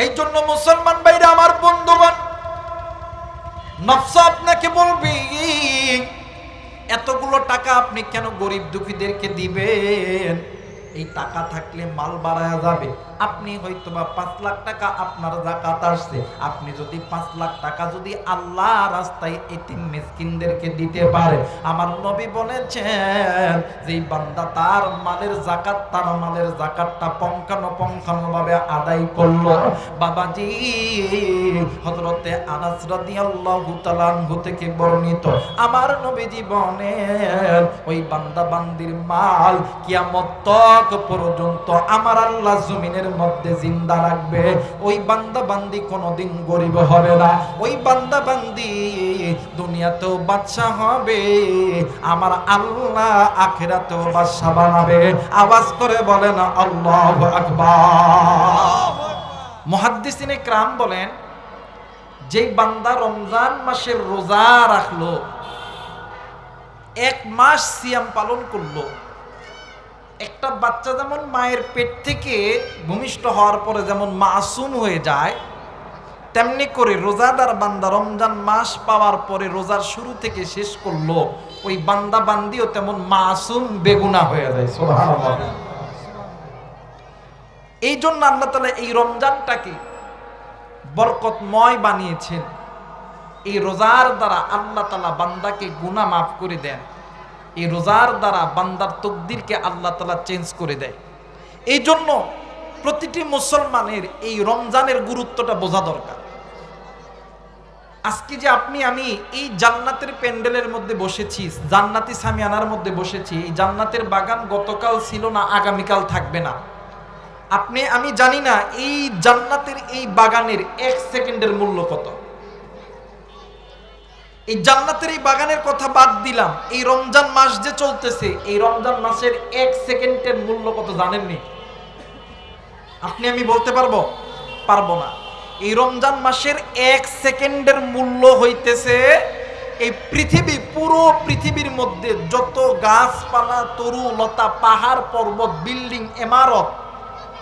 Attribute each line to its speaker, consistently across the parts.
Speaker 1: এই জন্য মুসলমান ভাইরা আমার বন্ধুগণ, নফস আপনাকে বলবি এতগুলো টাকা আপনি কেন গরিব দুঃখীদেরকে দিবেন? এই টাকা থাকলে মাল বাড়ায়া যাবে। আপনি হয়তোবা 5 লাখ টাকা আপনার যাকাত আসছে, আপনি যদি 5 লাখ টাকা যদি আল্লাহ রাস্তায় এতিম মিসকিনদেরকে দিতে পারে, আমার নবী বলেছেন যে বান্দা তার মালের যাকাতটা পঙ্খানুপঙ্খানুভাবে আদায় করলো। বাবাজি, হযরতে আনাস রাদিয়াল্লাহু তাআলা আনহু থেকে বর্ণিত, আমার নবীজি বলেন ওই বান্দা বান্দির মাল কিয়ামত পর্যন্ত আমার আল্লাহ জমিনের মধ্যে জিন্দা রাখবে। ওই বান্দা বান্দি কোনোদিন গরিব হবে না, ওই বান্দা বান্দি দুনিয়াতেও বাদশা হবে, আমার আল্লাহ আখিরাতেও বাদশা বানাবে। আওয়াজ করে বলেন আল্লাহু আকবার। মুহাদ্দিসিনে কিরাম বলেন, যেই বান্দা রমজান মাসের রোজা রাখলো, 1 মাস সিয়াম পালন করলো, একটা বাচ্চা যেমন মায়ের পেট থেকে ভূমিষ্ঠ হওয়ার পরে যেমন মাসুম হয়ে যায়, তেমনি করে রোজাদার বান্দা রমজান মাস পাওয়ার পরে রোজার শুরু থেকে শেষ করলো, ওই বান্দা বান্দিও তেমন মাসুম বেগুনাহ হয়ে যায়। সুবহানাল্লাহ। এই জন্য আল্লাহ তাআলা এই রমজানটাকে বরকতময় বানিয়েছেন। এই রোজার দ্বারা আল্লাহ তাআলা বান্দাকে গুনাহ মাফ করে দেন। এই রোজার দ্বারা বান্দার তকদিরকে আল্লাহ তাআলা চেঞ্জ করে দেয়। এই জন্য প্রতিটি মুসলমানের এই রমজানের গুরুত্বটা বোঝা দরকার। আজকে যে আপনি আমি এই জান্নাতের প্যান্ডেলের মধ্যে বসেছি, জান্নাতি সামিয়ানার মধ্যে বসেছি, এই জান্নাতের বাগান গতকাল ছিল না, আগামীকাল থাকবে না। আপনি আমি জানি না এই জান্নাতের এই বাগানের 1 সেকেন্ডের মূল্য কত। এই জান্নাতের এই বাগানের কথা বাদ দিলাম, এই রমজান মাস যে চলতেছে, এই রমজান মাসের 1 সেকেন্ডের মূল্য কত জানেননি? আপনি আমি বলতে পারবো না। এই রমজান মাসের 1 সেকেন্ডের মূল্য হইতেছে এই পৃথিবী, পুরো পৃথিবীর মধ্যে যত গাছপালা, তরু লতা, পাহাড় পর্বত, বিল্ডিং, ইমারত,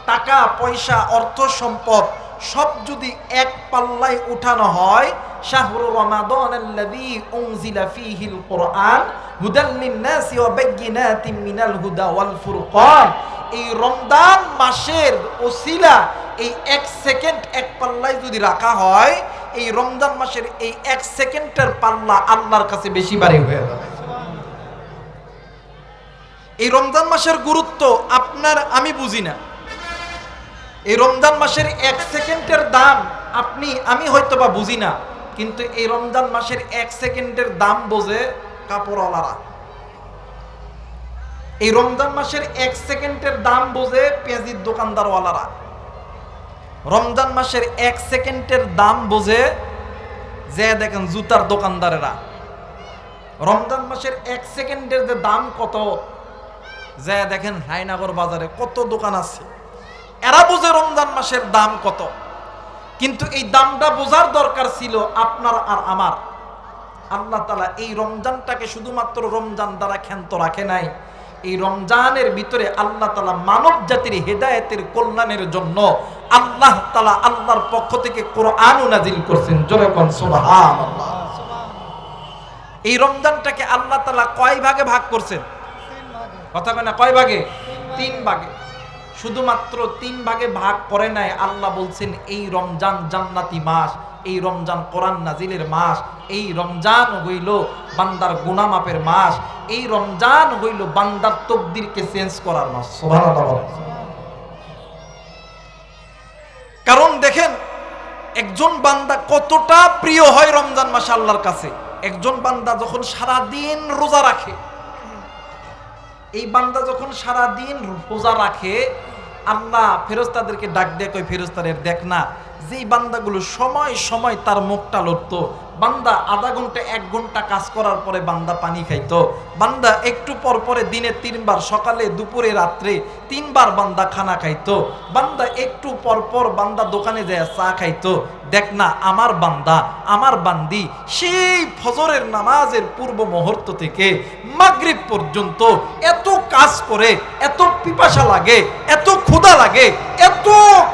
Speaker 1: টাকা পয়সা, অর্থ সম্পদ সব যদি এক পাল্লায় উঠানো হয়, শাহরু রমাদানাল্লাযী উনজিলা ফীহিল কুরআন হুদাল লিন-নাসি ওয়া বায়্যিনাতিন মিনাল হুদা ওয়াল ফুরকান, এই রমজান মাসের ওসিলা এই 1 সেকেন্ড এক পাল্লায় যদি রাখা হয়, এই রমজান মাসের এই 1 সেকেন্ডের পাল্লা আল্লাহর কাছে বেশি ভারী হয়ে যাবে। এই রমজান মাসের গুরুত্ব আপনার আমি বুঝি না। এই রমজান মাসের 1 সেকেন্ডের দাম আপনি আমি হয়তোবা বুঝি না, কিন্তু এই রমজান মাসের 1 সেকেন্ডের দাম বোঝে কাপড়ওয়ালারা। এই রমজান মাসের 1 সেকেন্ডের দাম বোঝে পেঁয়াজির দোকানদারওয়ালারা। রমজান মাসের 1 সেকেন্ডের দাম বোঝে যে দেখেন জুতার দোকানদারেরা। রমজান মাসের 1 সেকেন্ডের যে দাম কত, যে দেখেন হায়নাগর বাজারে কত দোকান আছে, এরা বোঝে রমজান মাসের দাম কত। কিন্তু এই দামটা বোঝার দরকার ছিল আপনার আর আমার। আল্লাহ তাআলা এই রমজানটাকে শুধুমাত্র রমজান দ্বারা ক্ষান্ত রাখে নাই, এই রমজানের ভিতরে আল্লাহ তাআলা মানব জাতির হেদায়েতের কল্যাণের জন্য আল্লাহ তাআলা আল্লাহর পক্ষ থেকে কোরআন নাজিল করছেন। জোরে কোন সুবহানাল্লাহ। এই রমজানটাকে আল্লাহ তাআলা কয় ভাগে ভাগ করছেন? কথা কয় না, কয় ভাগে? 3 ভাগে। শুধুমাত্র 3 ভাগে ভাগ করে নাই, আল্লাহ বলছেন এই রমজান জান্নাতি মাস, এই রমজান কোরআন নাজিলের মাস, এই রমজান হইল বান্দার গুনাহ মাফের মাস, এই রমজান হইল বান্দার তকদিরকে চেঞ্জ করার মাস। সুবহানাল্লাহ। কারণ দেখেন একজন বান্দা কতটা প্রিয় হয় রমজান মাস আল্লাহর কাছে। একজন বান্দা যখন সারা দিন রোজা রাখে, এই বান্দা যখন সারা দিন রোজা রাখে, আল্লাহ ফেরেশতাদেরকে ডাক দিয়ে কয়, ফেরেশতাদের দেখ না, যেই বান্দাগুলো সময় সময় তার মুখটা লড়তো, বান্দা আধা ঘন্টা 1 ঘন্টা কাজ করার পরে বান্দা পানি খাইতো, বান্দা একটু পর পরে দিনে 3 বার, সকালে দুপুরে রাত্রে 3 বার বান্দা খানা খাইতো, বান্দা একটু পর পর বান্দা দোকানে যায় চা খাইতো, দেখ না আমার বান্দা আমার বান্দি সেই ফজরের নামাজের পূর্ব মুহূর্ত থেকে মাগরিব পর্যন্ত এত কাজ করে, এত পিপাসা লাগে, এত ক্ষুধা লাগে, এত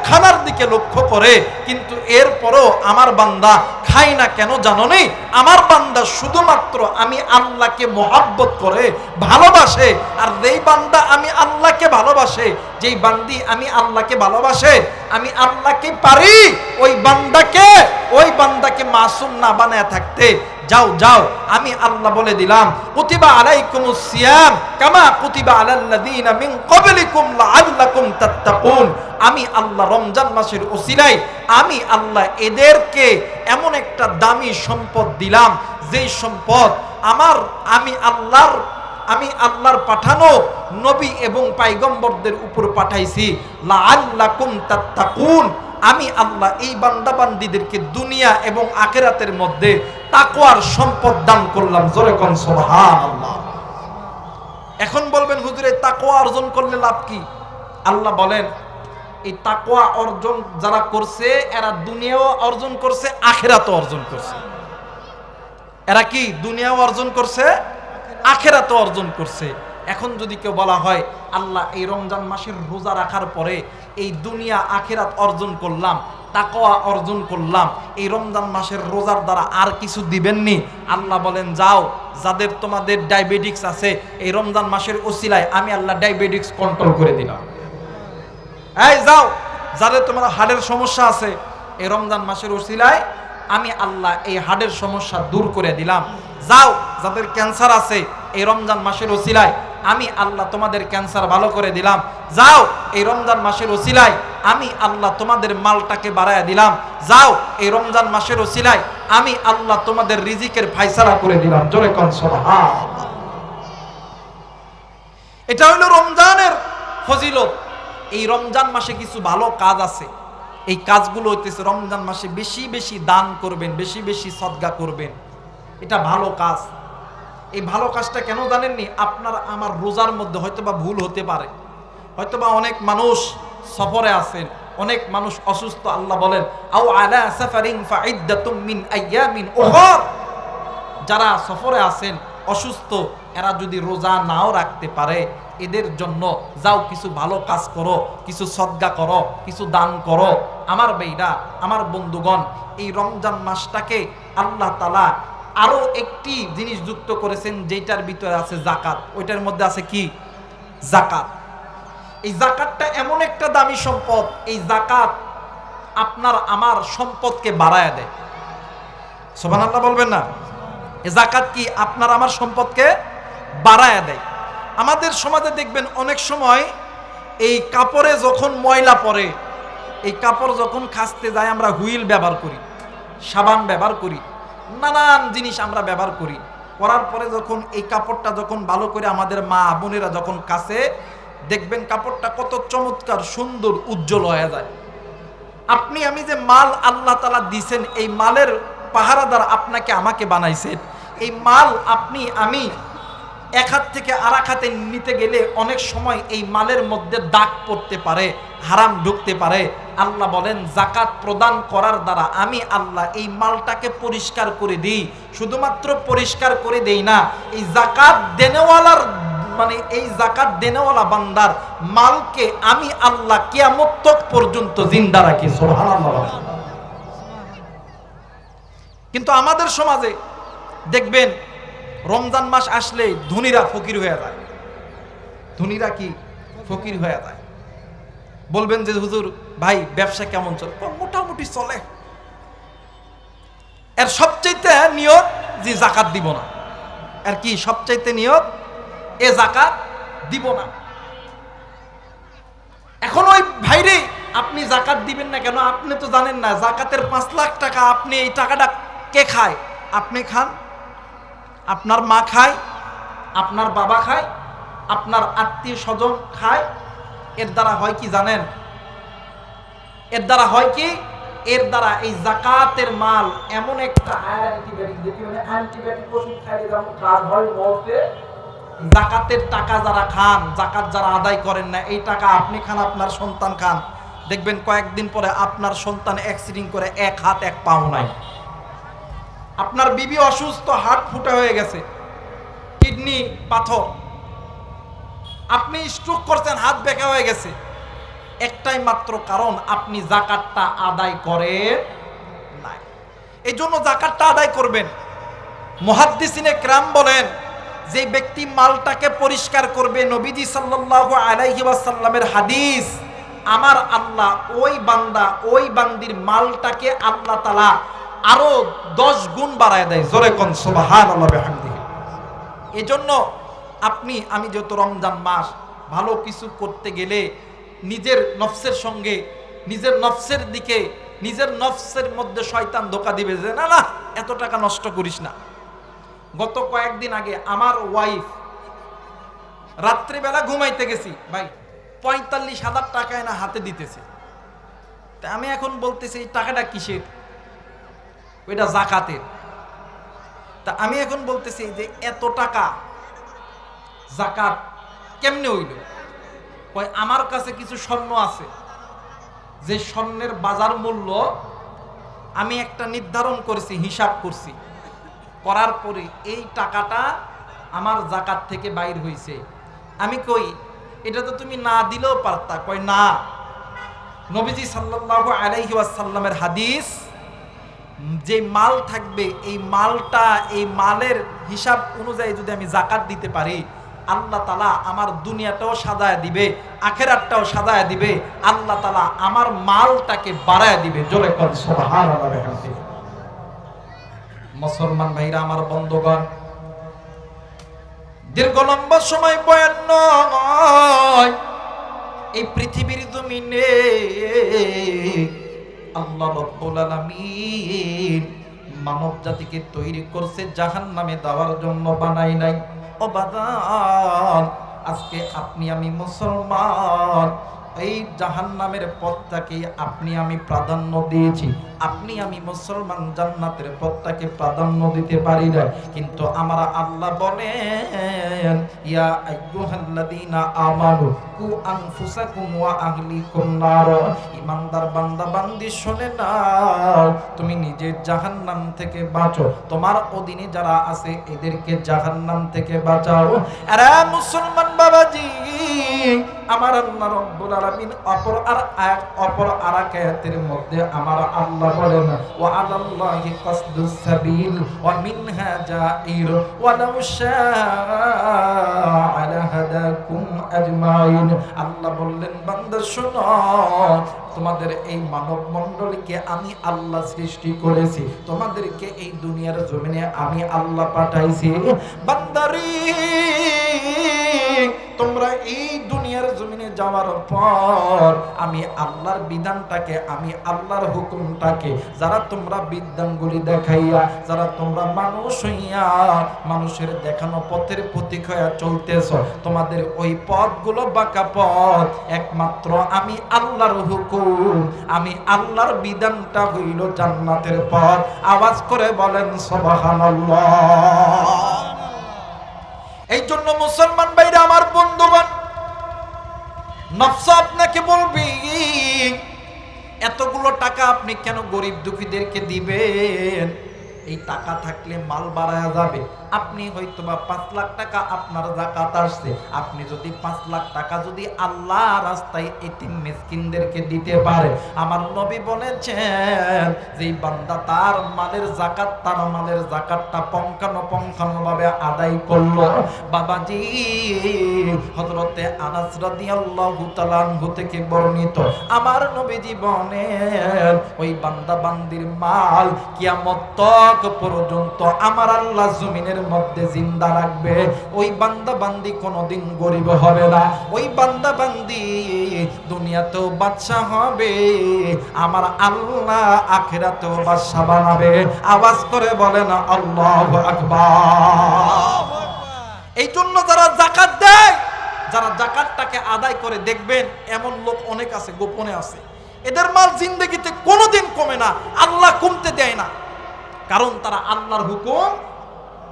Speaker 1: খানার দিকে লক্ষ্য করে, কিন্তু এরপরও আমার বান্দা খায় না কেন জানো নি? আমার বান্দা শুধুমাত্র আমি আল্লাহকে মহব্বত করে ভালোবাসে। আর যেই বান্দা আমি আল্লাহকে ভালোবাসে, যেই বান্দি আমি আল্লাহকে ভালোবাসে, আমি আল্লাহকে পারি ওই বান্দাকে মাসুম না বানায় থাকতে। যাও যাও, আমি আল্লাহ বলে দিলাম, কুতিবা আলাইকুমুস সিয়াম কামা কুতিবা আলাল্লাযীনা মিন ক্বাবলিকুম লাআল্লাকুম তাত্তাকুন। আমি আল্লাহ রমজান মাসের ওসিলায় আমি আল্লাহ এদেরকে এমন একটা দামি সম্পদ দিলাম, যেই সম্পদ আমি আল্লাহর পাঠানো নবী এবং পয়গম্বরদের উপর পাঠাইছি। লাআল্লাকুম তাত্তাকুন, আমি আল্লাহ এই বান্দা বান্দীদেরকে দুনিয়া এবং আখিরাতের মধ্যে তাকওয়ার সম্পদ দান করলাম। জোরে কোন সুবহানাল্লাহ। এখন বলবেন হুজুর এই তাকওয়া অর্জন করলে লাভ কি? আল্লাহ বলেন এই তাকওয়া অর্জন যারা করছে এরা দুনিয়াও অর্জন করছে, আখিরাতও অর্জন করছে। এরা কি দুনিয়াও অর্জন করছে, আখিরাতও অর্জন করছে। এখন যদি কেউ বলা হয় আল্লাহ এই রমজান মাসের রোজা রাখার পরে এই দুনিয়া আখিরাত অর্জন করলাম, তাকওয়া অর্জন করলাম, এই রমজান মাসের রোজার দ্বারা আর কিছু দিবেননি? আল্লাহ বলেন যাও, যাদের তোমাদের ডায়াবেটিক্স আছে এই রমজান মাসের ওসিলায় আমি আল্লাহ ডায়াবেটিক্স কন্ট্রোল করে দিলাম। এই যাও, যাদের তোমার হার্টের সমস্যা আছে এই রমজান মাসের ওসিলায় আমি আল্লাহ এই হার্টের সমস্যা দূর করে দিলাম। যাও, যাদের ক্যান্সার আছে এই রমজান মাসের ওসিলায় আমি আল্লাহ তোমাদের ক্যান্সার ভালো করে দিলাম। যাও, এই রমজান মাসের ওসিলায় আমি আল্লাহ তোমাদের মালটাকে বাড়ায় দিলাম। যাও, এই রমজান মাসের ওসিলায় আমি আল্লাহ তোমাদের রিজিকের ফায়সালা করে দিলাম। জোরে কোন সুবহানাল্লাহ। এটা হলো রমজানের ফজিলত। এই রমজান মাসে কিছু ভালো কাজ আছে, এই কাজগুলো হইতেছে রমজান মাসে বেশি বেশি দান করবেন, বেশি বেশি সদকা করবেন। এটা ভালো কাজ। এই ভালো কাজটা কেন জানেননি? আপনার আমার রোজার মধ্যে হয়তোবা ভুল হতে পারে, হয়তোবা অনেক মানুষ সফরে আছেন, অনেক মানুষ অসুস্থ। আল্লাহ বলেন আও আলা সাফারিন ফাইদ্দাতুম মিন আইয়ামিন উখর। যারা সফরে আছেন অসুস্থ, এরা যদি রোজা নাও রাখতে পারে এদের জন্য যাও কিছু ভালো কাজ করো, কিছু সদকা করো, কিছু দান করো। আমার ভাইরা, আমার বন্ধুগণ, এই রমজান মাসটাকে আল্লাহ তাআলা আরো একটি জিনিস যুক্ত করেছেন, যেটার ভিতরে আছে যাকাত। ওইটার মধ্যে আছে কি? যাকাত। এই যাকাতটা এমন একটা দামি সম্পদ, এই যাকাত আপনার আমার সম্পদকে বাড়ায় দেয়। সুবহানাল্লাহ বলবেন না? এই যাকাত কি আপনার আমার সম্পদকে বাড়ায় দেয়। আমাদের সমাজে দেখবেন অনেক সময় এই কাপড়ে যখন ময়লা পড়ে, এই কাপড় যখন কাচতে যায় আমরা হুইল ব্যবহার করি, সাবান ব্যবহার করি, নানান জিনিস আমরা ব্যবহার করি। করার পরে যখন এই কাপড়টা যখন ভালো করে আমাদের মা বোনেরা যখন কাচে, দেখবেন কাপড়টা কত চমৎকার সুন্দর উজ্জ্বল হয়ে যায়। আপনি আমি যে মাল আল্লাহ তাআলা দিয়েছেন, এই মালের পাহারাদার আপনাকে আমাকে বানাইছেন। এই মাল আপনি আমি এক হাত থেকে আর এক হাতে নিতে গেলে অনেক সময় এই মালের মধ্যে দাগ পড়তে পারে, হারাম ঢুকতে পারে। আল্লাহ বলেন যাকাত প্রদান করার দ্বারা আমি আল্লাহ এই মালটাকে পরিষ্কার করে দিই। শুধুমাত্র পরিষ্কার করে দেই না, এই যাকাত দেনেওয়ালার এই যাকাত দেনেওয়ালা বান্দার মালকে আমি আল্লাহ কিয়ামত পর্যন্ত জিন্দা রাখি। সুবহানাল্লাহ। কিন্তু আমাদের সমাজে দেখবেন রমজান মাস আসলে ধনীরা ফকির হয়ে যায়। ধনীরা কি ফকির হয়ে যায়। বলবেন যে হুজুর ভাই ব্যবসা কেমন চলে? মোটামুটি চলে। এর সবচাইতে নিয়ত যে যাকাত দিব না। আর কি সবচাইতে নিয়ত? এ যাকাত দিব না। এখন ওই ভাইরে আপনি যাকাত দিবেন না কেন? আপনি তো জানেন না যাকাতের 5 লাখ টাকা আপনি এই টাকাটা কে খায়? আপনি খান, আপনার মা খায়, আপনার বাবা খায়, আপনার আত্মীয় স্বজন খায়। এর দ্বারা হয় কি জানেন? এর দ্বারা হয় কি? এর দ্বারা এই যাকাতের মাল এমন একটা অ্যান্টিবায়োটিক ওষুধ খাইলে যেমন কাজ হয়, যাকাতের টাকা যারা খান, যাকাত যারা আদায় করেন না, এই টাকা আপনি খান, আপনার সন্তান খান, দেখবেন কয়েকদিন পরে আপনার সন্তান অ্যাক্সিডেন্ট করে এক হাত এক পাও নাই। আপনার বিবি অসুস্থ, হার্ট ফুটা হয়ে গেছে, কিডনি পাথর, আপনি স্ট্রোক করছেন, হাত বেঁকা হয়ে গেছে। একটাই মাত্র কারণ, আপনি যাকাতটা আদায় করেন নাই। এই জন্য যাকাতটা আদায় করবেন। মুহাদ্দিসিনে কেরাম বলেন, যে ব্যক্তি মালটাকে পরিষ্কার করবে, নবীজি সাল্লাল্লাহু আলাইহি ওয়াসাল্লামের হাদিস, আমার আল্লাহ ওই বান্দা ওই বান্দির মালটাকে আল্লাহ তাআলা আরো 10 গুণ বাড়ায় দেয়। জোরে কোন সুবহানাল্লাহ বিহামদিহি। এজন্য আমি যেহেতু রমজান মাস, ভালো কিছু করতে গেলে নিজের নফসের সঙ্গে, নিজের নফসের দিকে, নিজের নফসের মধ্যে শয়তান ধোঁকা দিবে যে না না এত টাকা নষ্ট করিস না। গত কয়েকদিন আগে আমার ওয়াইফ, রাত্রিবেলা ঘুমাইতে গেছি, ভাই 45,000 টাকা এনে হাতে দিতেছে। তা আমি এখন বলতেছি এই টাকাটা কিসের? ওইটা যাকাতের। তা আমি এখন বলতেছি যে এত টাকা যাকাত কেমনে হইল? কয় আমার কাছে কিছু স্বর্ণ আছে, যে স্বর্ণের বাজার মূল্য আমি একটা নির্ধারণ করেছি, হিসাব করছি, করার পরে এই টাকাটা আমার যাকাত থেকে বাইর হইছে। আমি কই এটা তো তুমি না দিলেও পারতা। কয় না, নবীজি সাল্লাল্লাহু আলাইহি ওয়াসাল্লামের হাদিস, যে মাল থাকবে এই মালটা, এই মালের হিসাব অনুযায়ী যদি আমি যাকাত দিতে পারি, আল্লাহ তাআলা আমার দুনিয়াটাও সাজায় দিবে, আখিরাতটাও সাজায় দিবে, আল্লাহ তাআলা আমার মালটাকে বাড়ায় দিবে। জোরে কর সুবহানাল্লাহ। মুসলমান ভাইরা আমার, বন্ধুগণ, দীর্ঘ লম্বা সময় বয়ান নয়, এই পৃথিবীর জমিনে আল্লাহ রাব্বুল আলামিন মানব জাতিকে তৈরি করছে জাহান্নামে দেওয়ার জন্য, বানাই নাই। ও বাদান, আজকে আপনি আমি মুসলমান, এই জাহান্নামের পথটাকে আপনি আমি প্রাধান্য দিয়েছি। আপনি আমি মুসলমান জান্নাতের পথটাকে প্রাধান্য দিতে পারি না। কিন্তু আমরা আল্লাহ বলেন, ইয়া আইয়ুহাল্লাযীনা আমানু কু আনফুসাকুম ওয়া আহলিকুম নার। ঈমানদার বান্দা বান্দি শুনে নাও, তুমি নিজে জাহান্নাম থেকে বাঁচো, তোমার অধীনে যারা আছে এদেরকে জাহান্নাম থেকে বাঁচাও। আরে মুসলমান বাবাজি, আমার আল্লাহ রাব্বুল আলামিন অপর আয়াতের মধ্যে আমার আল্লাহ বলেন, ওয়া আলাল্লাহি কাসদুস সাবিল ওয়া মিনহা জাইর ওয়া লাউ শাআ লাহাদাকুম আজমাইন। আল্লাহ বললেন, বান্দা শোনো, তোমাদের এই মানব মণ্ডলীকে আমি আল্লাহ সৃষ্টি করেছি, তোমাদেরকে এই দুনিয়ার জমিনে আমি আল্লাহ পাঠাইছি। বান্দারে, তোমরা এই দুনিয়ার জমিনে যাওয়ার পর আমি আল্লাহর বিধানটাকে, আমি আল্লাহর হুকুমটাকে, যারা তোমরা বিধানগুলি দেখাইয়া, যারা তোমরা মানুষ হইয়া মানুষের দেখানো পথের প্রতীক হইয়া চলতেছ, তোমাদের ওই পথগুলো বাঁকা পথ, একমাত্র আমি আল্লাহর হুকুম, আমি আল্লাহর বিধানটা হইল জান্নাতের পথ। আওয়াজ করে বলেন সুবহানাল্লাহ। এই জন্য মুসলমান ভাইরা আমার, বন্ধুগণ, নফস আপনাকে বলবি এতগুলো টাকা আপনি কেন গরিব দুঃখীদেরকে দিবেন? এই টাকা থাকলে মাল বাড়ায়া যাবে। আপনি হয়তোবা 5 লাখ টাকা আপনার যাকাত আসছে, আপনি যদি 5 লাখ টাকা যদি আল্লাহ রাস্তায় এতিম মিসকিনদেরকে দিতে পারে, আমার নবী বলেছেন যে বান্দা তার মালের যাকাতটা পঙ্খানুপঙ্খানুভাবে আদায় করলো। বাবাজি, হযরতে আনাস রাদিয়াল্লাহু তাআলা আনহু থেকে বর্ণিত, আমার নবীজি বলেন, ওই বান্দা বান্দির মাল কিয়ামত পর্যন্ত আমার আল্লাহ জমিনের মধ্যে জিন্দা রাখবে। ওই বান্দা বান্দি কোনোদিন গরিব হবে না, ওই বান্দা বান্দি দুনিয়াতেও বাদশা হবে, আমার আল্লাহ আখিরাতেও বাদশা বানাবে। আওয়াজ করে বলেন আল্লাহু আকবার। এই জন্য যারা যাকাত দেয়, যারা যাকাতটাকে আদায় করে, দেখবেন এমন লোক অনেক আছে, গোপনে আছে, এদের মাল জিন্দেগিতে কোনোদিন কমে না, আল্লাহ কমতে দেয় না, কারণ তারা আল্লাহর হুকুম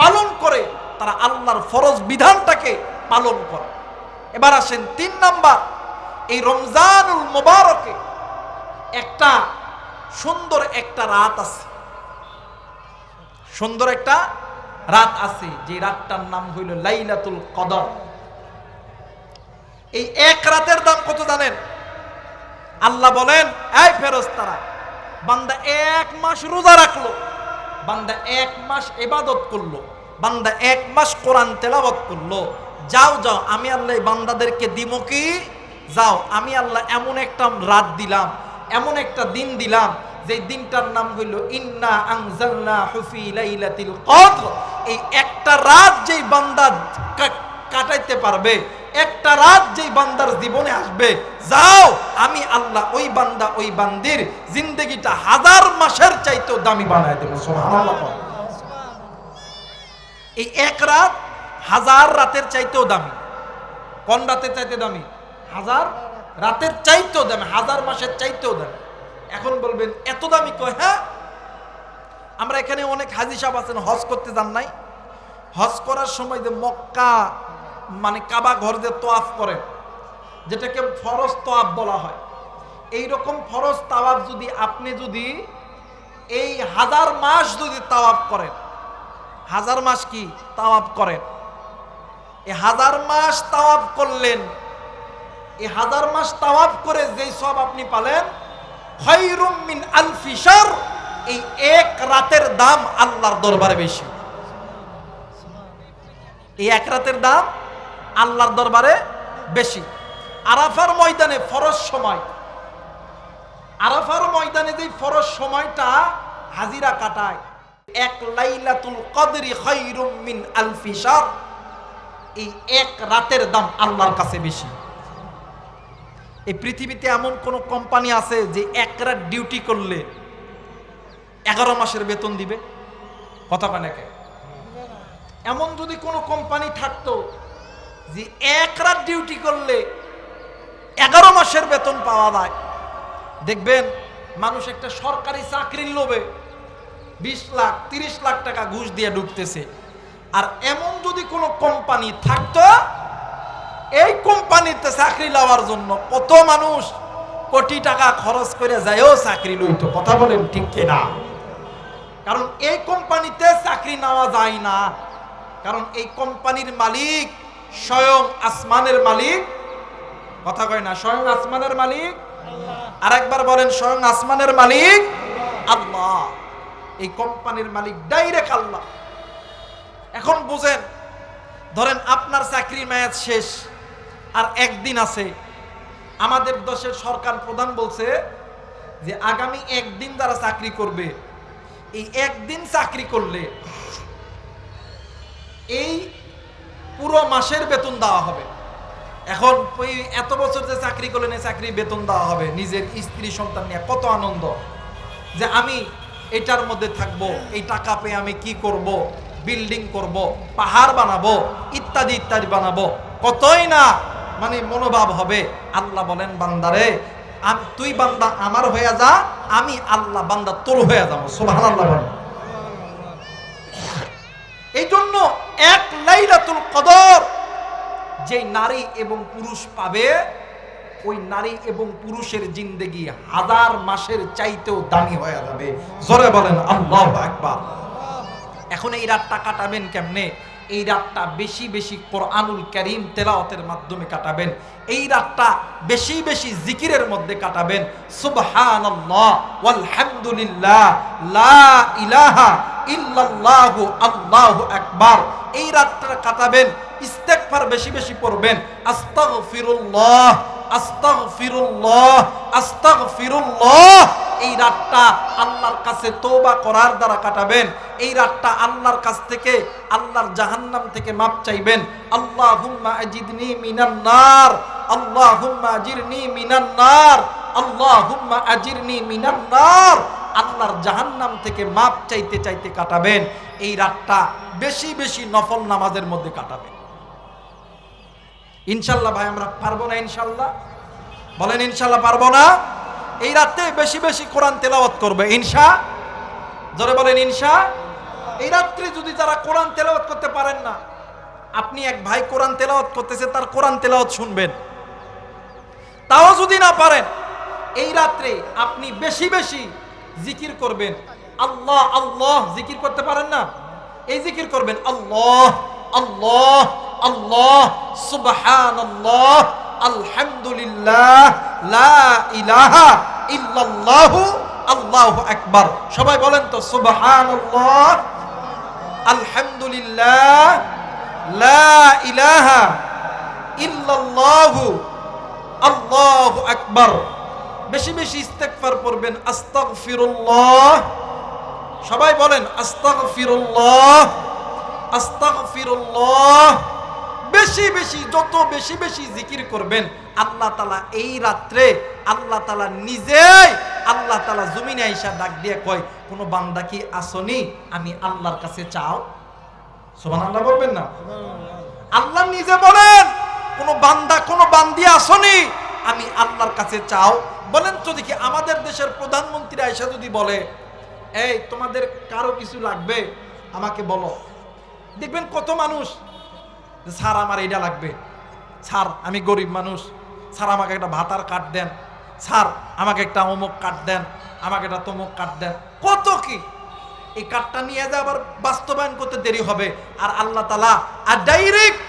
Speaker 1: পালন করে, তারা আল্লাহর ফরজ বিধানটাকে পালন করে। এবার আসেন 3 নাম্বার, এই রমজানুল মুবারকে একটা সুন্দর একটা রাত আছে, সুন্দর একটা রাত আছে, যে রাতটার নাম হইল লাইলাতুল কদর। এই এক রাতের দাম কত জানেন? আল্লাহ বলেন, এই ফেরেশতারা, বান্দা 1 মাস রোজা রাখলো, বান্দা 1 মাস ইবাদত করলো, বান্দা 1 মাস কোরআন তেলাওয়াত করলো, যাও যাও আমি আল্লাহ এই বান্দাদেরকে দিব কি? যাও আমি আল্লাহ এমন একটা রাত দিলাম, এমন একটা দিন দিলাম, যে দিনটার নাম হইল ইন্না আনজালনাহু ফি লাইলাতিল কদর। এই একটা রাত যেই বান্দা কাটাইতে পারবে, একটা রাত যেই বান্দার জীবনে আসবে, যাও আমি আল্লাহ ওই বান্দা ওই বান্দির জিন্দেগিটা 1000 মাসের চাইতেও দামি বানায় দেব। সুবহানাল্লাহ। এই এক রাত 1000 রাতের চাইতেও দামি। কোন রাতের চাইতে দামি? 1000 রাতের চাইতেও দামি, 1000 মাসের চাইতেও দামি। এখন বলবেন এত দামি কয়? হ্যাঁ, আমরা এখানে অনেক হাজী সাহেব আছেন, হজ করতে যান নাই? হজ করার সময় যে মক্কা মানে কাবা ঘর যে তোয়াফ করেন, যেটাকে ফরজ তোয়াফ বলা হয়, এই রকম ফরজ তাওয়াফ যদি আপনি যদি এই 1000 মাস যদি তাওয়াফ করেন, 1000 মাস কি তাওয়াফ করেন, এই 1000 মাস তাওয়াফ করলেন, এই 1000 মাস তাওয়াফ করে যেই সব আপনি পালেন, খায়রুম মিন আলফি শাহর, এই এক রাতের দাম আল্লাহর দরবারে বেশি। এই এক রাতের দাম আল্লাহর দরবারে বেশি। আরাফার ময়দানে ফরজ সময়, আরাফার ময়দানে যে ফরজ সময়টা হাজিরা কাটায়, এক লাইলাতুল কদরি খায়রুম মিন আলফি শাহর, এই এক রাতের দাম আল্লাহর কাছে বেশি। এই পৃথিবীতে এমন কোন কোম্পানি আছে যে এক রাত ডিউটি করলে 11 মাসের বেতন দিবে? কথা কয় নাকি? এমন যদি কোনো কোম্পানি থাকতো যে এক রাত ডিউটি করলে 11 মাসের বেতন পাওয়া যায়, দেখবেন মানুষ একটা সরকারি চাকরির লোভে 20 লাখ 30 লাখ টাকা ঘুষ দিয়ে ঢুকতেছে। আর এমন যদি কোনো কোম্পানি থাকতো, এই কোম্পানিতে চাকরি লওয়ার জন্য কত মানুষ কোটি টাকা খরচ করে যায়ও চাকরি লইতো। কথা বলেন ঠিক কিনা? কারণ এই কোম্পানিতে চাকরি নেওয়া যায় না, কারণ এই কোম্পানির মালিক স্বয়ং আসমানের মালিক। কথা কয় না? স্বয়ং আসমানের মালিক। আর একবার বলেন, স্বয়ং আসমানের মালিক আল্লাহ। এই কোম্পানির মালিক ডাইরেক্ট আল্লাহ। এখন বুঝেন, ধরেন আপনার চাকরির মেয়াদ শেষ, আর একদিন আছে। আমাদের দেশের সরকার প্রধান বলছে যে আগামী একদিন যারা চাকরি করবে, এই একদিন চাকরি করলে এই পুরো মাসের বেতন দেওয়া হবে। এখন এত বছর যে চাকরি করলেন, এই চাকরি বেতন দেওয়া হবে। নিজের স্ত্রী সন্তান নিয়ে কত আনন্দ যে আমি এটার মধ্যে থাকবো, এই টাকা পেয়ে আমি কি করব, বিল্ডিং করব, পাহাড় বানাবো, ইত্যাদি ইত্যাদি বানাবো, কতই না মানে মনোভাব হবে। আল্লাহ বলেন, বান্দারে তুই বান্দা আমার হয়ে যা, আমি আল্লাহ বান্দা তোর হয়ে যাবো। সুবহানাল্লাহ বলেন। এই জন্য এক লাইলাতুল কদর যে নারী এবং পুরুষ পাবে, ওই নারী এবং পুরুষের জিন্দেগি 1000 মাসের চাইতেও দামি হয়ে যাবে। জোরে বলেন আল্লাহু আকবার। এখন এই রাতটা কাটাবেন কেমনে? এই রাতটা বেশি বেশি কোরআনুল কারীম তেলাওয়াতের মাধ্যমে কাটাবেন। এই রাতটা বেশি বেশি জিকিরের মধ্যে কাটাবেন। সুবহানাল্লাহ ওয়ালহামদুলিল্লাহ লা ইলাহা ইল্লাল্লাহু আল্লাহু আকবার। এই রাতটা কাটাবেন, ইস্তেগফার বেশি বেশি পড়বেন। আস্তাগফিরুল্লাহ আস্তাগফিরুল্লাহ আস্তাগফিরুল্লাহ। এই রাতটা আল্লাহর কাছে তওবা করার দ্বারা কাটাবেন। এই রাতটা আল্লাহর কাছ থেকে, আল্লাহর জাহান্নাম থেকে মাপ চাইবেন। আল্লাহুম্মা আজিদনি মিনান নার, আল্লাহুম্মা আজিরনি মিনান নার, আল্লাহুম্মা আজিরনি মিনান নার। আল্লাহর জাহান্নাম থেকে মাপ চাইতে চাইতে কাটাবেন। এই রাতটা বেশি বেশি নফল নামাজের মধ্যে কাটাবেন। ইনশাআল্লাহ ভাই আমরা পারবো না? ইনশাআল্লাহ বলেন, ইনশাআল্লাহ পারবো না? এই রাতে বেশি বেশি কোরআন তেলাওয়াত করবে ইনশা। জোরে বলেন ইনশা। এই রাত্রে যদি যারা কোরআন তেলাওয়াত করতে পারেন না, আপনি এক ভাই কোরআন তেলাওয়াত করতেছে, তার কোরআন তেলাওয়াত শুনবেন। তাও যদি না পারেন, এই রাত্রে আপনি বেশি বেশি জিকির করবেন। আল্লাহ আল্লাহ জিকির করতে পারেন না, এই জিকির করবেন। আল্লাহ আল্লাহ আল্লাহ সুবহানাল্লাহ আলহামদুলিল্লাহ, লা ইলাহা ইল্লাল্লাহু, আল্লাহু আকবার। সবাই বলেন তো সুবহানাল্লাহ, আলহামদুলিল্লাহ, লা ইলাহা ইল্লাল্লাহু, আল্লাহু আকবার। বেশি বেশি ইস্তেগফার পড়বেন, আস্তাগফিরুল্লাহ। সবাই বলেন আস্তাগফিরুল্লাহ, আস্তাগফিরুল্লাহ। বেশি বেশি, যত বেশি বেশি জিকির করবেন, আল্লাহ তাআলা এই রাত্রে আল্লাহ তাআলা নিজেই, আল্লাহ তাআলা জমিনে আইসা ডাক দিয়ে কয়, কোন বান্দা কি আসনি, আমি আল্লাহর কাছে চাও। সুবহানাল্লাহ বলবেন না? আল্লাহ নিজে বলেন, কোন বান্দা কোন বান্দি আসনি, আমি আল্লাহর কাছে চাও। বলেন তো দেখি, আমাদের দেশের প্রধানমন্ত্রী আইসা যদি বলে, এই তোমাদের কারো কিছু লাগবে আমাকে বলো, দেখবেন কত মানুষ, স্যার আমার এটা লাগবে, স্যার আমি গরিব মানুষ, স্যার আমাকে একটা ভাতার কার্ড দেন, স্যার আমাকে একটা অমুক কার্ড দেন, আমাকে একটা তমুক কার্ড দেন, কত কি। এই কার্ডটা নিয়ে যা আবার বাস্তবায়ন করতে দেরি হবে। আর আল্লাহ তাআলা আর ডাইরেক্ট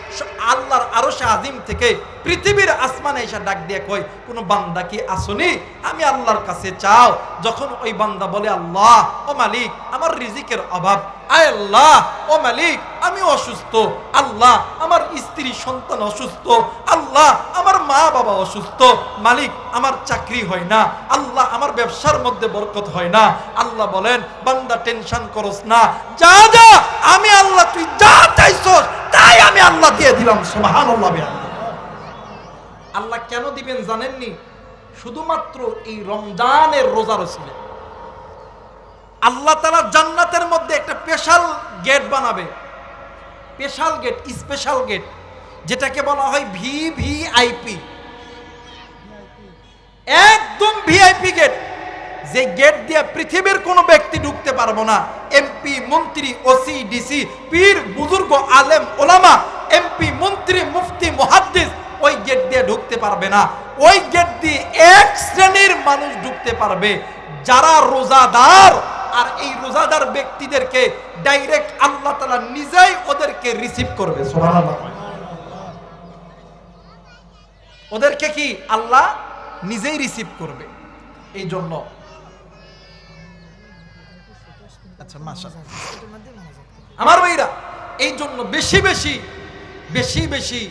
Speaker 1: আল্লাহর আরশে আজিম থেকে পৃথিবীর আসমানে এসে ডাক দিয়ে কয়, কোন বান্দা কি আসনি, আমি আল্লাহর কাছে চাও। যখন ওই বান্দা বলে, আল্লাহ ও মালিক আমার রিজিকের অভাব, আয় আল্লাহ ও মালিক আমি অসুস্থ, আল্লাহ আমার স্ত্রী সন্তান অসুস্থ, আল্লাহ আমার মা বাবা অসুস্থ, মালিক আমার চাকরি হয় না, আল্লাহ আমার ব্যবসার মধ্যে বরকত হয় না। আল্লাহ বলেন, বান্দা টেনশন করস না, যা যা আমি আল্লাহ, তুই যা চাইছস তাই আমি আল্লাহ দিয়ে দিলাম। সুবহানাল্লাহ। আল্লাহ কেন দিবেন জানেননি? শুধুমাত্র এই রমজানের রোজার ওসিলায় আল্লাহ তাআলা জান্নাতের মধ্যে একটা স্পেশাল গেট বানাবে, স্পেশাল গেট, স্পেশাল গেট, যেটাকে বলা হয় ভিভিআইপি, একদম ভিআইপি গেট। যে গেট দিয়ে পৃথিবীর কোনো ব্যক্তি ঢুকতে পারবো না। এমপি, মন্ত্রী, ওসি, ডিসি, পীর, বুজুর্গ, আলেম, ওলামা, এমপি, মন্ত্রী, মুফতি, মুহাদ্দিস ওই গেট দিয়ে ঢুকতে পারবে না। ওই গেট দিয়ে এক শ্রেণীর মানুষ ঢুকতে পারবে, যারা রোজাদার। আর এই রোজাদার ব্যক্তিদেরকে ডাইরেক্ট আল্লাহ তাআলা নিজেই ওদেরকে রিসিভ করবে। সুবহানাল্লাহ। ওদেরকে কি আল্লাহ নিজেই রিসিভ করবে। এই জন্য আচ্ছা মাশাআল্লাহ আমার ভাইরা, এই জন্য বেশি বেশি বেশি বেশি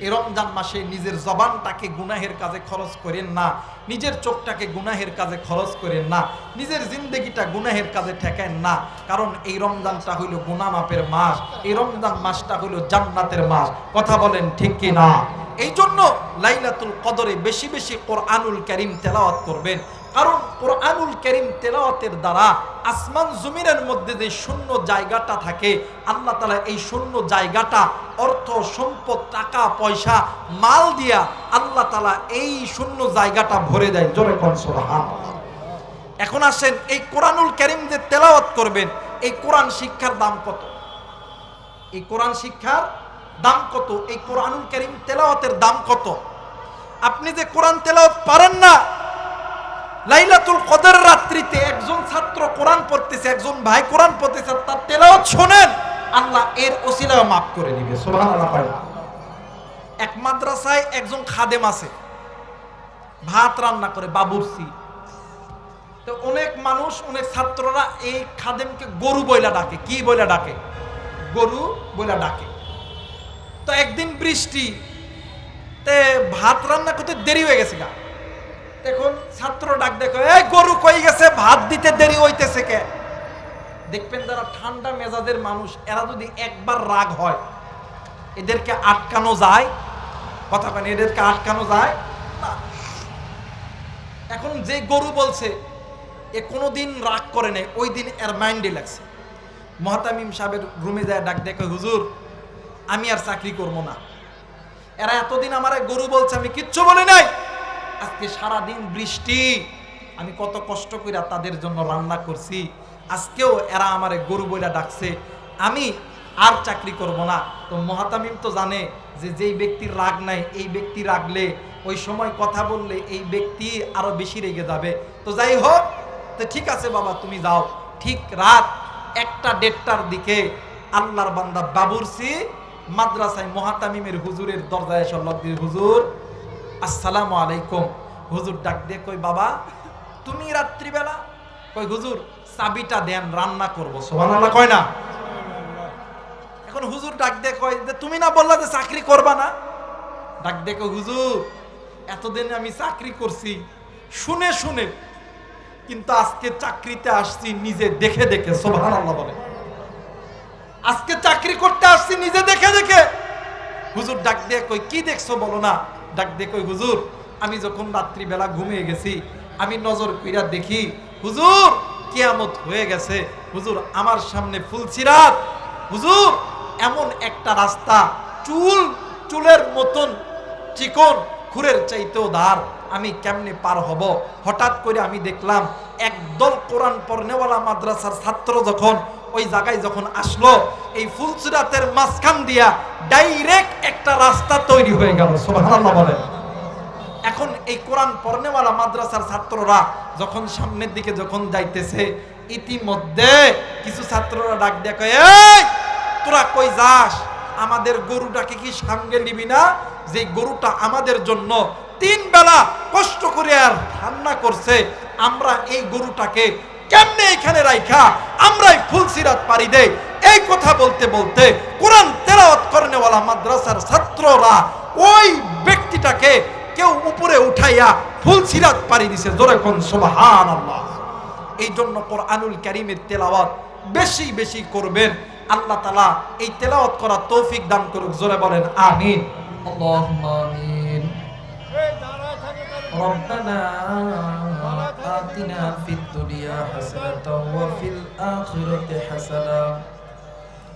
Speaker 1: এই রমজান মাসে নিজের জবানটাকে গুনাহের কাজে খরচ করেন না, নিজের চোখটাকে গুনাহের কাজে খরচ করেন না, নিজের জিন্দেগিটা গুনাহের কাজে ঠেকেন না। কারণ এই রমজানটা হইল গুনাহ মাপের মাস, এই রমজান মাসটা হইল জান্নাতের মাস। কথা বলেন ঠিক কি না? এই জন্য লাইলাতুল কদরে বেশি বেশি কোরআনুল কারীম তেলাওয়াত করবেন। কারণ কোরআনুল কারীম তেলাওয়াতের দ্বারা আসমান জমিনের মধ্যে যে শূন্য জায়গাটা থাকে, আল্লাহ তাআলা এই শূন্য জায়গাটা অর্থ, সম্পদ, টাকা পয়সা, মাল দিয়া আল্লাহ তাআলা এই শূন্য জায়গাটা ভরে দেয়। জোরে কোন সুবহানাল্লাহ। এখন আসেন, এই কোরআনুল কারীম যে তেলাওয়াত করবেন, এই কোরআন শিক্ষার দাম কত? এই কোরআন শিক্ষার দাম কত? এই কোরআনুল কারীম তেলাওয়াতের দাম কত? আপনি যে কোরআন তেলাওয়াত পারেন না, লাইলাতুল কদর রাত্রিতে একজন ছাত্র কোরআন পড়তেছে, একজন ভাই কোরআন পড়তেছে, তার তেলাওয়াত শুনেন, আল্লাহ এর ওসিলায় মাফ করে দিবে। সুবহানাল্লাহ। এক মাদ্রাসায় একজন খাদেম আছে, ভাত রান্না করে, বাবুর্চি। তো অনেক মানুষ, অনেক ছাত্ররা এই খাদেমকে গরু বইলা ডাকে। কি বইলা ডাকে? গরু বইলা ডাকে। তো একদিন বৃষ্টি, তে ভাত রান্না করতে দেরি হয়ে গেছে। এখন ছাত্র ডাক দেখো, এই গরু কই গেছে, ভাত দিতে দেরি হইতেছে কে? দেখবেন যারা ঠান্ডা মেজাজের মানুষ, এরা যদি একবার রাগ হয়, এদেরকে আটকানো যায়? কথা কেন, এদেরকে আটকানো যায় না। এখন যে গরু বলছে, এ কোনোদিন রাগ করে নাই, ওই দিন এর মাইন্ডে লাগছে। মুহতামিম সাহেবের রুমে যায়, ডাক দেখো, হুজুর আমি আর চাকরি করবো না, এরা এতদিন আমার গরু বলছে, আমি কিচ্ছু বলি নাই, আজকে সারাদিন বৃষ্টি, আমি কত কষ্ট করে তাদের জন্য রান্না করছি, আজকেও এরা আমারে গরু বইলা ডাকছে, আমি আর চাকরি করব না। তো মুহতামিম তো জানে যে যেই ব্যক্তির রাগ নাই, এই ব্যক্তি রাগলে, ওই সময় কথা বললে এই ব্যক্তি আরো বেশি রেগে যাবে। তো যাই হোক, তো ঠিক আছে বাবা তুমি যাও। ঠিক রাত 1টা-1:30টার দিকে আল্লাহর বান্দা বাবুর্চি মাদ্রাসায় মুহতামিমের হুজুরের দরজায় এসে লক দিয়ে, হুজুর আসসালামু আলাইকুম। হুজুর ডাক দিয়ে কই বাবা তুমি রাত্রিবেলা? কই হুজুর চাবিটা দেন রান্না করবো। সুবহানাল্লাহ কয় না? এখন হুজুর ডাক দিয়ে কয় যে তুমি না বললা যে চাকরি করবা না? ডাক দিয়ে কই হুজুর এতদিন আমি চাকরি করছি শুনে শুনে, কিন্তু আজকে চাকরিতে আসছি নিজে দেখে দেখে। সুবহানাল্লাহ বলে। আজকে চাকরি করতে আসছি নিজে দেখে দেখে। হুজুর ডাক দিয়ে কই কি দেখছো বলো না? ডাক দিয়ে কই হুজুর আমি যখন রাত্রিবেলা ঘুমিয়ে গেছি আমি নজর কইরা দেখি হুজুর কিয়ামত হয়ে গেছে। হুজুর আমার সামনে ফুলসিরাত। হুজুর এমন একটা রাস্তা চুলের মতন চিকন, খুরের চাইতেও ধার, আমি কেমনে পার হব? হঠাৎ করে আমি দেখলাম একদল কোরআন পড়নেওয়ালা মাদ্রাসার ছাত্র যখন ওই জায়গায় যখন আসলো, এই ফুলসিরাতের মাঝখান দিয়া ডাইরেক্ট একটা রাস্তা তৈরি হয়ে গেল। সুবহানাল্লাহ বলেন। এখন এই কোরআন পড়নেওয়ালা মাদ্রাসার ছাত্ররা যখন সামনের দিকে যখন যাইতেছে, ইতিমধ্যে কিছু ছাত্ররা ডাক দিয়ে কয় এই তোরা কই যাস? আমাদের গরুটাকে কি সঙ্গে নিবি না? যে গরুটা আমাদের জন্য 3 বেলা কষ্ট করে আর রান্না করছে, আমরা এই গরুটাকে কেমনে এখানে রাইখা আমরাই ফুলসিরাত পারি দেই। এই কথা বলতে বলতে কোরআন তেলাওয়াত করনেওয়ালা মাদ্রাসার ছাত্ররা ওই ব্যক্তিটাকে কেউ উপরে উঠাইয়া ফুলসিরাত পারি দিছে। জোরে কোন সুবহানাল্লাহ। এই জন্য কোরআনুল কারীমের তেলাওয়াত বেশি বেশি করবেন। আল্লাহ তাআলা এই তেলাওয়াত করার তৌফিক দান করুক। জোরে বলেন আমিন। আল্লাহুম্মা আমিন। রব্বানা আতিনা ফিদ দুনিয়া হাসানাতাও ওয়া ফিল আখিরাতি হাসানাতাও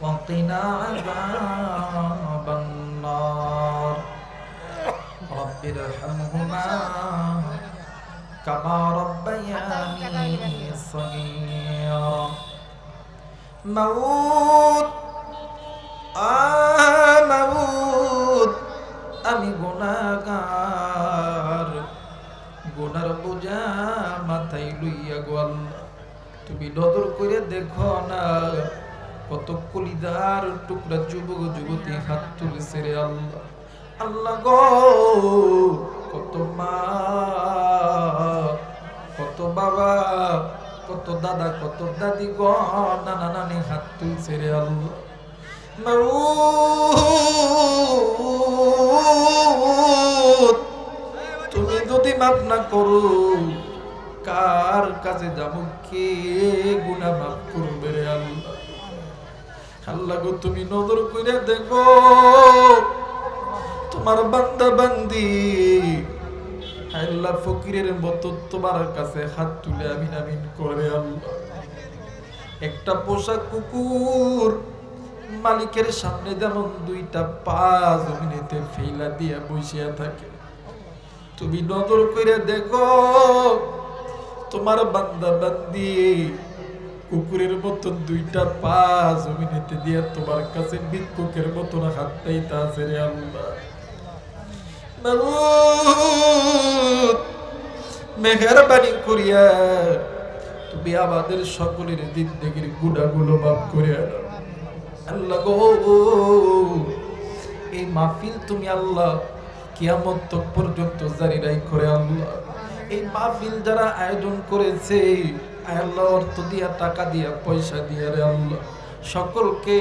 Speaker 1: ওয়া কিনা আযাবান নার। রব্বির হামহুমা কামা রাব্বায়ানি সগীরা। মাউত মাউত আমি গুনাহগার, গুনার বোঝা মাথায় লইয়া গো আল্লাহ তুমি নজর করে দেখো না কত কলিদার টুকরা যুবক যুবতী হাত তুলেছে রে আল্লাহ। আল্লাহ গো কত মা, কত বাবা, কত দাদা, কত দাদি গো নানা নানি হাত তুলছে রে আল্লাহ। মাউত তুমি যদি মাফ না করো কার কাছে যাবো? কে গুনাহ মাফ করবে রে আল্লাহ? আল্লাহ গো তুমি নজর কইরা দেখো তোমার বান্দা বান্দি আল্লাহ ফকিরের মতো তোমার কাছে হাত তুলে আমিন আমিন করে আল্লাহ। একটা পোষা কুকুর মালিকের সামনে যেমন 2টা পা জমিনেতে ফেলা দিয়া বসিয়া থাকে, তুমি নজর করে দেখো তোমার বান্দা বান্দি কুকুরের মতন 2টা পা জমিনেতে দিয়া তোমার কাছে ভিক্ষুকের মতন হাত পাইতা আছে রে আল্লাহ। মেহেরবানি করিয়া তুমি আমাদের সকলের জিন্দেগির গুনাহগুলো মাফ করিয়া দাও আল্লাহ গো। এই মাহফিল তুমি আল্লাহ কিয়ামত পর্যন্ত জারি রাখো রে আল্লাহ। এই মাহফিল যারা আয়োজন করেছে আল্লাহ অর্থ দিয়া, টাকা দিয়া, পয়সা দিয়া রে আল্লাহ সকলকে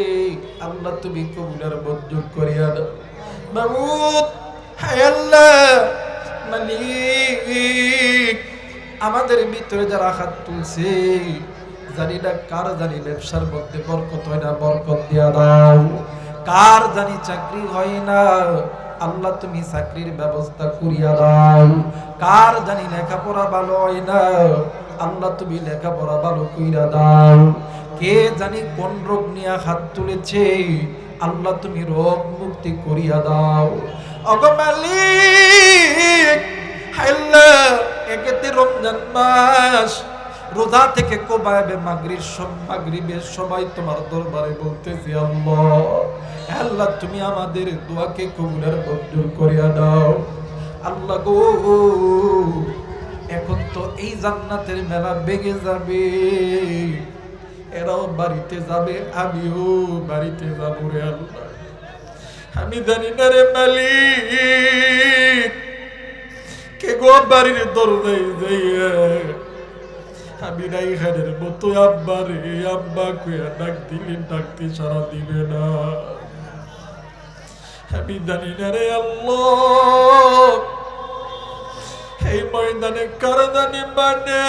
Speaker 1: আল্লাহ তুমি কবুল আর মঞ্জুর করিয়া দাও। মাবুদ হায় আল্লাহ মালিক আমাদের ভিতরে যারা হাত তুলছে জানি না কার জানি ব্যবসার মধ্যে বরকত হয় না, বরকত দিয়া দাও। কার জানি চাকরি হয় না আল্লাহ তুমি চাকরির ব্যবস্থা করিয়া দাও। কার জানি লেখাপড়া ভালো হয় না আল্লাহ তুমি লেখাপড়া ভালো কইরা দাও। কে জানি কোন রোগ নিয়ে হাত তুলেছে আল্লাহ তুমি রোগ মুক্তি করিয়া দাও। ওগো মালিক আল্লাহ একেতে রমজান মাস, রোজা থেকে কোবাবে মাগরিবের সময় তোমার দরবারে বলতেছি আল্লাহ আল্লাহ তুমি আমাদের দোয়াকে কবুলের মঞ্জুর করিয়া দাও। আল্লাহ গো এখন তো এই জান্নাতের মেলা বেগে যাবে, এরাও বাড়িতে যাবে, আমিও বাড়িতে যাব রে আল্লাহ। আমি জানি না রে মালিক কে গো বাড়ির দরজায় যাইয়া আমি নাই খানের মতো আব্বা রে আব্বা কইয়া ডাক দিলে ডাকতে সারা দিবে না। আমি জানি না রে আল্লাহ এই ময়দানে কার জানি মানে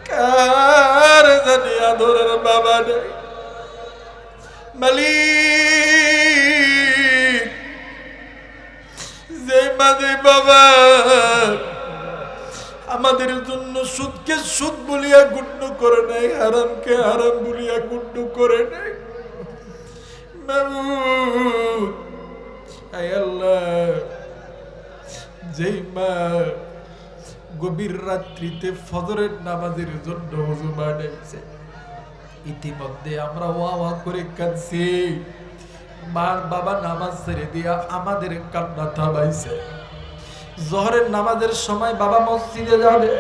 Speaker 1: কার জানি আদরের বাবা নেই। মালিক যে মাঝে বাবা আমাদের জন্য সুদকে সুদ বলিয়া গণ্য করে নাই, হারামকে হারাম বলিয়া গণ্য করে নাই। যেই মা গভীর রাত্রিতে ফজরের নামাজের জন্য ওযু বানাইছে, ইতিমধ্যে আমরা ওয়া করে কাঁদছি, মার বাবা নামাজ ছেড়ে দিয়া আমাদের কান্না থামাইছে। জোহরের নামাজের সময় বাবা মসজিদে যাবে,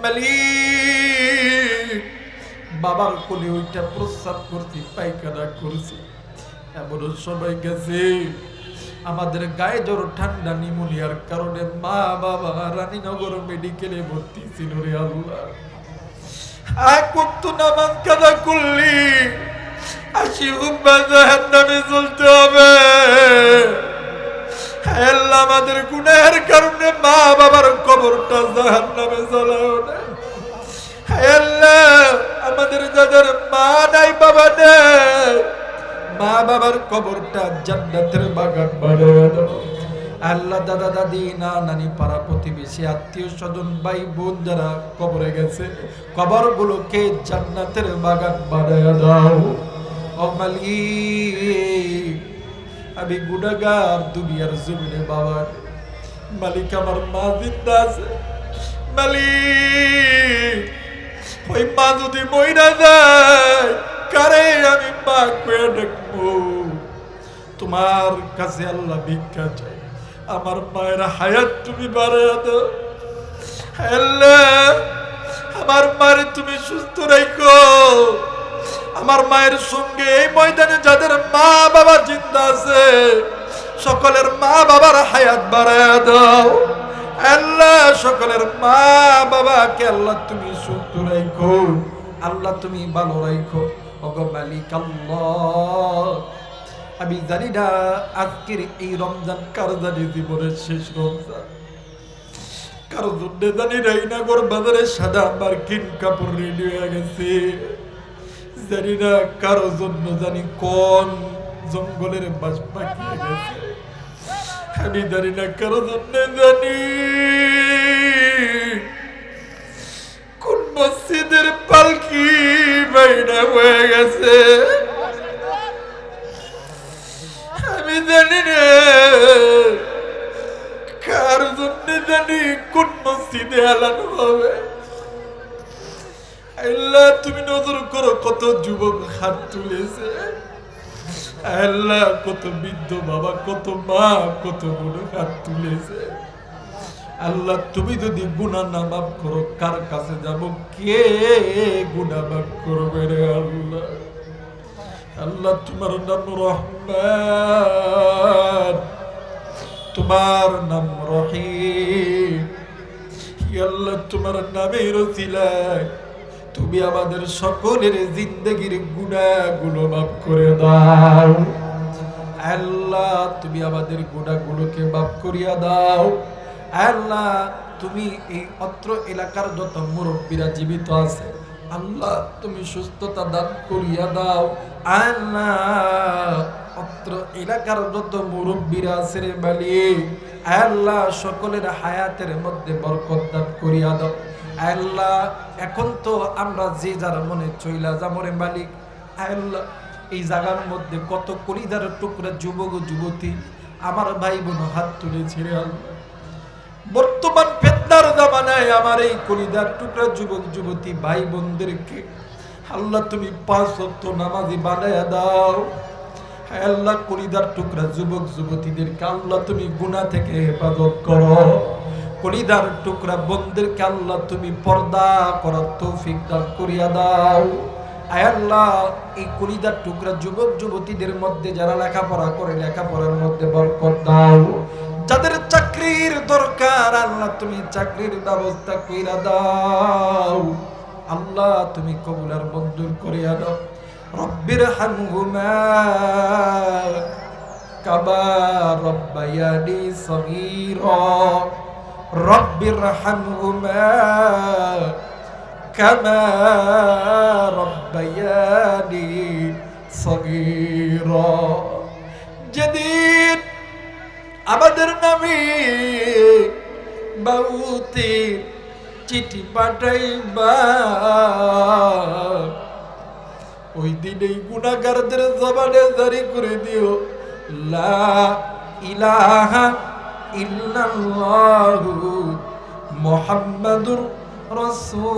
Speaker 1: মালিক বাবার কোলে ওইটা প্রস্রাব করছি, পায়খানা করছি, এমন সময় গেছে আমাদের গায়ে জ্বর ঠান্ডা নিউমোনিয়ার কারণে মা বাবা রানীনগর মেডিকেলে ভর্তি ছিল। রে আল্লাহ কত নামাজ কাদা করলি, 80 উম্মাহ জাহান্নামে চলতে হবে। আল্লাহ আমাদের গুনাহের কারণে মা বাবার কবরটা জাহান্নামে জ্বালাও না। আল্লাহ আমাদের যাদের মা নাই বাবা নাই, মা বাবার কবরটা জান্নাতের বাগান বানায় দাও। আল্লাহ দাদা দাদি না নানি পাড়া প্রতিবেশী আত্মীয় স্বজন ভাই বোন যারা কবরে গেছে, কবরগুলোকে জান্নাতের বাগান বানায় দাও। ও মালিক আমি গুনাহগার দুনিয়ার জমিনে বাবা, মালিক আমার মা জিন্দা আছে, মালিক ওই মা যদি মইরা যায় কারে আমি মা কয়ে ডাকবো? তোমার কাছে আল্লাহ ভিক্ষা চাই, আমার মায়ের হায়াত তুমি বাড়াইয়া দাও। আল্লাহ আমার মারে তুমি সুস্থ রাখো। আমার মায়ের সঙ্গে এই ময়দানে যাদের মা বাবা জিন্দা আছে সকলের মা বাবার হায়াত বাড়াইয়া দাও। আল্লাহ সকলের মা বাবাকে আল্লাহ তুমি সুস্থ রাখো, আল্লাহ তুমি ভালো রাখো। ওগো মালিক আল্লাহ আমি জানি না আজকের এই রমজান কার জানি জীবনের শেষ রমজান, কারো জন্য জানি রাইনাগর বাজারে সাদা মার্কিন কাপড় রেডি হয়ে গেছে, জানি না কারো জন্য জানি কোন জঙ্গলের বাস পাকিয়ে গেছে, আমি জানি না কারো জন্য জানি কোন মসজিদের পালকি বাইনা হয়ে গেছে, আমি জানি না কার জন্য জানি কোন মসজিদে এলানো হবে। আল্লাহ তুমি নজর করো, কত যুবক হাত তুলেছে, আল্লাহ কত বৃদ্ধ বাবা, কত মা, কত বোন হাত তুলেছে। আল্লাহ তুমি যদি গুনাহ না মাফ করো কার কাছে যাব? কে গুনাহ মাফ করবে রে আল্লাহ? আল্লাহ তোমার নাম রহমান, তোমার নাম রহিম, আল্লাহ তোমার নামের ওসিলায় তুমি আমাদের সকলের জিন্দেগির গুনাহগুলো মাফ করে দাও। আল্লাহ তুমি আমাদের গুনাহগুলোকে মাফ করিয়া দাও। আল্লাহ তুমি এই অত্র এলাকার যত মুরব্বীরা জীবিত আছে আল্লাহ তুমি সুস্থতা দান করিয়া দাও। আল্লাহ অত্র এলাকার যত মুরব্বীরা আছে রে মালিক, আল্লাহ সকলের হায়াতের মধ্যে বরকত দান করিয়া দাও। আল্লাহ এখন তো আমরা যে যার মনে চইলা যাবো রে মালিক, আল্লাহ এই জায়গার মধ্যে কত কলিদার টুকরা যুবক ও যুবতী আমার ভাই বোন হাত তুলেছে রে আল্লাহ। বর্তমান ফিতনার জামানায় আমার এই কলিদার টুকরা যুবক যুবতী ভাই বোনদেরকে আল্লাহ তুমি 5 ওয়াক্ত নামাজি বানায়া দাও। আল্লাহ কলিদার টুকরা যুবক যুবতীদেরকে আল্লাহ তুমি গুনাহ থেকে হেফাজত করো। কলিদার টুকরা বোনদেরকে আল্লাহ তুমি পর্দা করার তৌফিক দান করিয়া দাও। আয় আল্লাহ এই কলিদার টুকরা যুবক যুবতীদের মধ্যে যারা লেখাপড়া করে লেখাপড়ার মধ্যে বরকত দাও। যাদের চাকরির দরকার আল্লাহ তুমি চাকরির ব্যবস্থা কইরা দাও। আল্লাহ তুমি কবুল আর মঞ্জুর করিয়া দাও। রব্বির হামহুমা কামা রব্বায়ানি সগীরা, রব্বির হামহুমা কামা রব্বায়ানি সগীরা। যেদিন আমাদের নামে বাউতে চিঠি পাঠাইবা, ওই দিন এই গুনাহগারদের জবানে জারি করে দিও লা ইলাহা ইল্লাল্লাহু মুহাম্মাদুর রাসূলুল্লাহ।